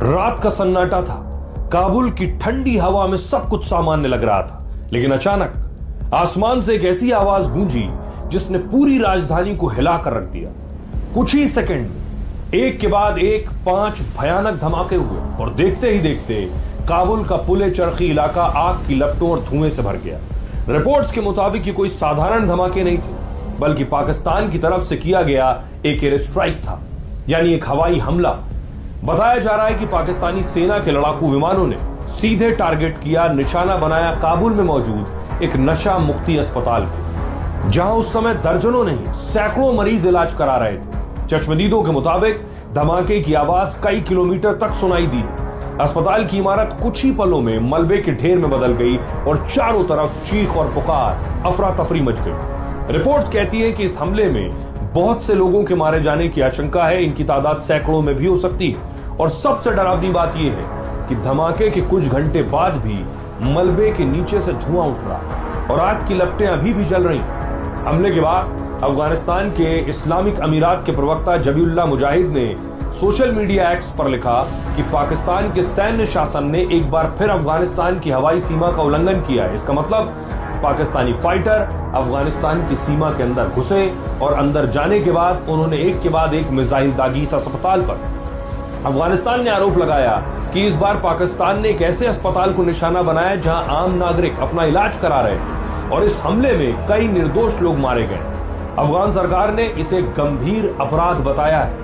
रात का सन्नाटा था। काबुल की ठंडी हवा में सब कुछ सामान्य लग रहा था, लेकिन अचानक आसमान से एक ऐसी आवाज गूंजी जिसने पूरी राजधानी को हिलाकर रख दिया। कुछ ही सेकंड में एक के बाद एक 5 भयानक धमाके हुए और देखते ही देखते काबुल का पुले चरखी इलाका आग की लपटों और धुएं से भर गया। रिपोर्ट्स के मुताबिक ये कोई साधारण धमाके नहीं थे, बल्कि पाकिस्तान की तरफ से किया गया एक एयर स्ट्राइक था, यानी एक हवाई हमला। बताया जा रहा है कि पाकिस्तानी सेना के लड़ाकू विमानों ने सीधे टारगेट किया, निशाना बनाया काबुल में मौजूद एक नशा मुक्ति अस्पताल को, जहां उस समय दर्जनों नहीं सैकड़ों मरीज इलाज करा रहे थे। चश्मदीदों के मुताबिक धमाके की आवाज कई किलोमीटर तक सुनाई दी। अस्पताल की इमारत कुछ ही पलों में मलबे के ढेर में बदल गई और चारों तरफ चीख और पुकार, अफरा तफरी मच गई। रिपोर्ट्स कहती है कि इस हमले में बहुत से लोगों के मारे जाने की आशंका है, इनकी तादाद सैकड़ों में भी हो सकती है। और सबसे डरावनी बात यह है कि धमाके के कुछ घंटे बाद भी मलबे के नीचे से धुआं उठ रहा और आग की लपटें अभी भी जल रही। हमले के बाद अफगानिस्तान के इस्लामिक अमीरात के प्रवक्ता जबीउल्लाह मुजाहिद ने सोशल मीडिया एक्स पर लिखा कि पाकिस्तान के सैन्य शासन ने एक बार फिर अफगानिस्तान की हवाई सीमा का उल्लंघन किया है। इसका मतलब पाकिस्तानी फाइटर अफगानिस्तान की सीमा के अंदर घुसे और अंदर जाने के बाद उन्होंने एक के बाद एक मिसाइल दागी इस अस्पताल पर। अफगानिस्तान ने आरोप लगाया कि इस बार पाकिस्तान ने एक ऐसे अस्पताल को निशाना बनाया जहां आम नागरिक अपना इलाज करा रहे थे और इस हमले में कई निर्दोष लोग मारे गए। अफगान सरकार ने इसे गंभीर अपराध बताया है,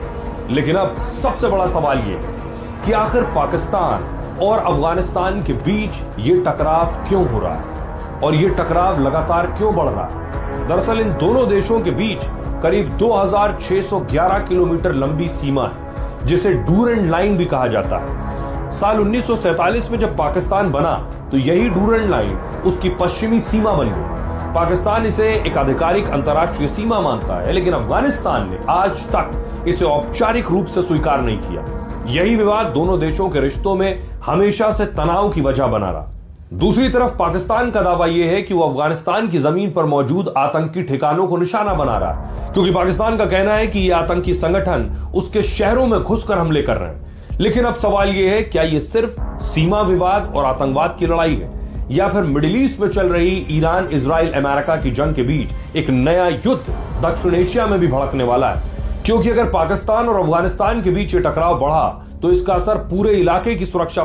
लेकिन अब सबसे बड़ा सवाल यह है कि आखिर पाकिस्तान और अफगानिस्तान के बीच ये टकराव क्यों हो रहा है और ये टकराव लगातार क्यों बढ़ रहा है। दरअसल इन दोनों देशों के बीच करीब 2611 किलोमीटर लंबी सीमा है, जिसे डूरेंट लाइन भी कहा जाता है। साल 1947 में जब पाकिस्तान बना तो यही डूरेंट लाइन उसकी पश्चिमी सीमा बन गई। पाकिस्तान इसे एक आधिकारिक अंतर्राष्ट्रीय सीमा मानता है, लेकिन अफगानिस्तान ने आज तक इसे औपचारिक रूप से स्वीकार नहीं किया। यही विवाद दोनों देशों के रिश्तों में हमेशा से तनाव की वजह बना रहा। दूसरी तरफ पाकिस्तान का दावा यह है कि वो अफगानिस्तान की जमीन पर मौजूद आतंकी ठिकानों को निशाना बना रहा है, क्योंकि पाकिस्तान का कहना है कि ये आतंकी संगठन उसके शहरों में घुसकर हमले कर रहे हैं। लेकिन अब सवाल यह है, क्या ये सिर्फ सीमा विवाद और आतंकवाद की लड़ाई है, या फिर मिडिल ईस्ट में चल रही ईरान, इजराइल, अमेरिका की जंग के बीच एक नया युद्ध दक्षिण एशिया में भी भड़कने वाला है? क्योंकि अगर पाकिस्तान और अफगानिस्तान के बीच ये टकराव बढ़ा तो इसका असर पूरे इलाके की सुरक्षा